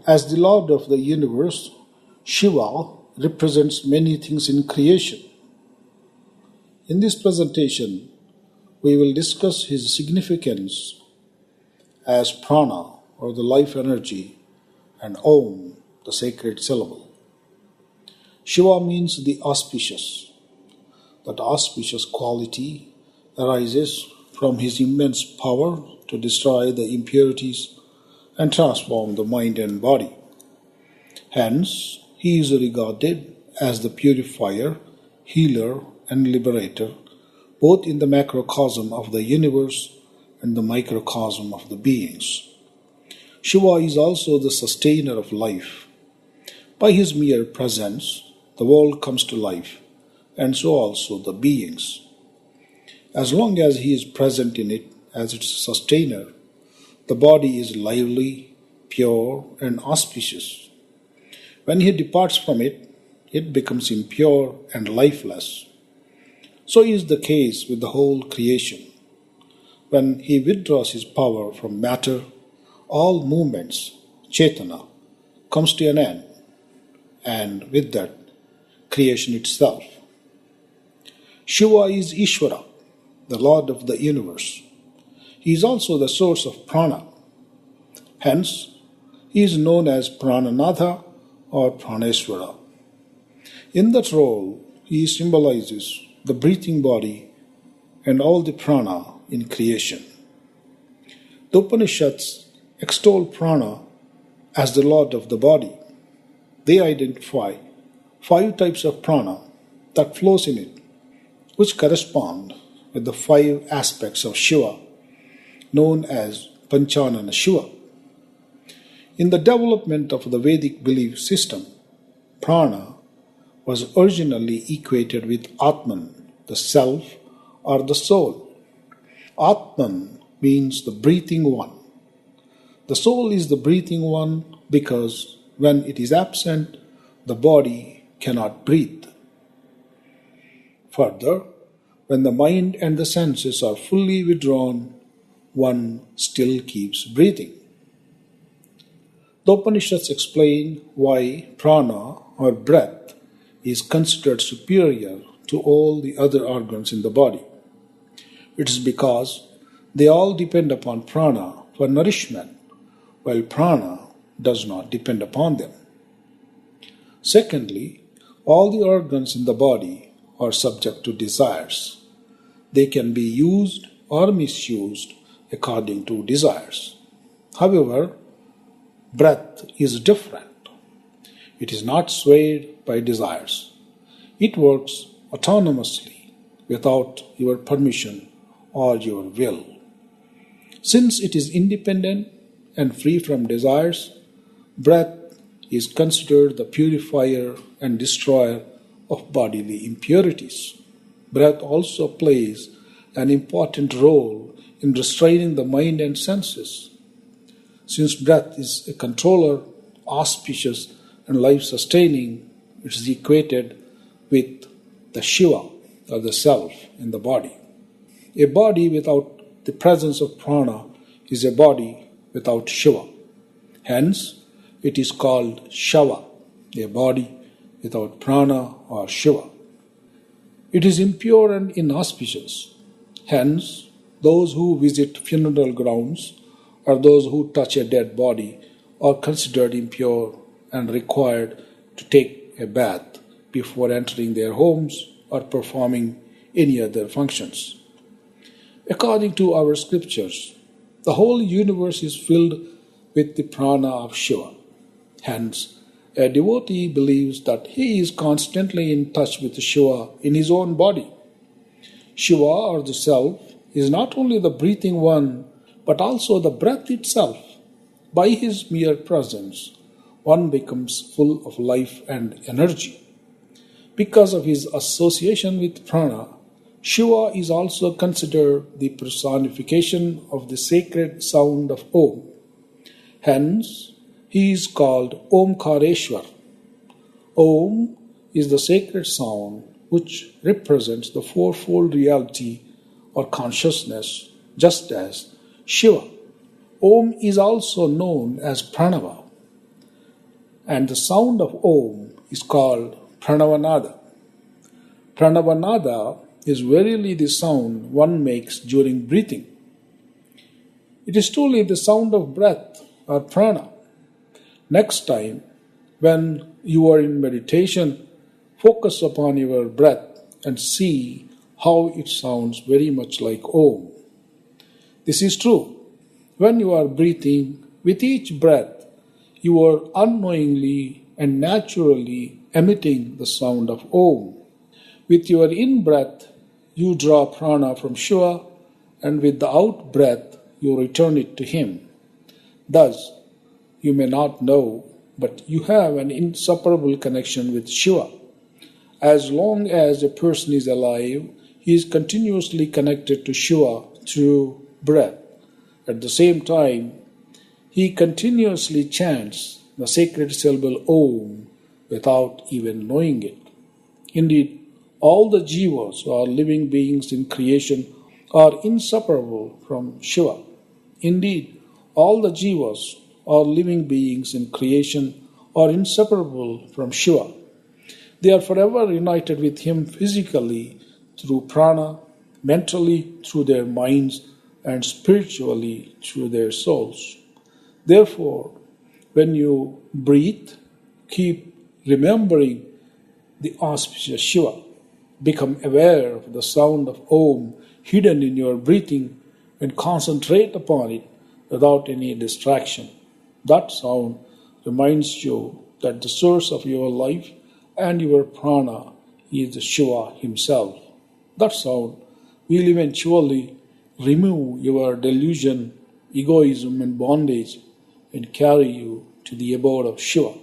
As the Lord of the universe, Shiva represents many things in creation. In this presentation, we will discuss his significance as Prana, or the life energy, and Om, the sacred syllable. Shiva means the auspicious. That auspicious quality arises from his immense power to destroy the impurities and transform the mind and body. Hence, he is regarded as the purifier, healer, and liberator, both in the macrocosm of the universe and the microcosm of the beings. Shiva is also the sustainer of life. By his mere presence, the world comes to life, and so also the beings. As long as he is present in it as its sustainer, the body is lively, pure, and auspicious. When he departs from it, it becomes impure and lifeless. So is the case with the whole creation. When he withdraws his power from matter, all movements, Chetana, comes to an end, and with that, creation itself. Shiva is Ishvara, the Lord of the universe. He is also the source of Prana. Hence, he is known as Prananatha or Praneshwara. In that role, he symbolizes the breathing body and all the prana in creation. The Upanishads extol prana as the lord of the body. They identify 5 types of prana that flows in it, which correspond with the 5 aspects of Shiva, known as Panchanana Shiva. In the development of the Vedic belief system, prana was originally equated with Atman, the self or the soul. Atman means the breathing one. The soul is the breathing one because when it is absent, the body cannot breathe. Further, when the mind and the senses are fully withdrawn, one still keeps breathing. The Upanishads explain why prana or breath is considered superior to all the other organs in the body. It is because they all depend upon prana for nourishment, while prana does not depend upon them. Secondly, all the organs in the body are subject to desires. They can be used or misused according to desires. However, breath is different. It is not swayed by desires. It works autonomously without your permission or your will. Since it is independent and free from desires, breath is considered the purifier and destroyer of bodily impurities. Breath also plays an important role in restraining the mind and senses. Since breath is a controller, auspicious, and life-sustaining, it is equated with the Shiva, or the self, in the body. A body without the presence of prana is a body without Shiva. Hence, it is called Shava, a body without prana or Shiva. It is impure and inauspicious. Hence, those who visit funeral grounds or those who touch a dead body are considered impure and required to take a bath before entering their homes or performing any other functions. According to our scriptures, the whole universe is filled with the prana of Shiva. Hence, a devotee believes that he is constantly in touch with Shiva in his own body. Shiva, or the self, is not only the breathing one, but also the breath itself. By his mere presence, one becomes full of life and energy. Because of his association with prana, Shiva is also considered the personification of the sacred sound of Om. Hence, he is called Omkareshwar. Om is the sacred sound which represents the fourfold reality or consciousness, just as Shiva. Om is also known as Pranava. and the sound of Om is called Pranavanada. Pranavanada is verily the sound one makes during breathing. It is truly the sound of breath or prana. Next time, when you are in meditation, focus upon your breath and see how it sounds very much like Om. This is true. When you are breathing, with each breath, you are unknowingly and naturally emitting the sound of Om. With your in-breath, you draw prana from Shiva, and with the out-breath, you return it to him. Thus, you may not know, but you have an inseparable connection with Shiva. As long as a person is alive, he is continuously connected to Shiva through breath. At the same time, he continuously chants the sacred syllable Om without even knowing it. Indeed, all the jivas, or living beings in creation, are inseparable from Shiva. Indeed, all the jivas, or living beings in creation, are inseparable from Shiva. They are forever united with him physically through prana, mentally through their minds, and spiritually through their souls. Therefore, when you breathe, keep remembering the auspicious Shiva. Become aware of the sound of Om hidden in your breathing and concentrate upon it without any distraction. That sound reminds you that the source of your life and your prana is Shiva himself. That sound will eventually remove your delusion, egoism, and bondage and carry you to the abode of Shiva.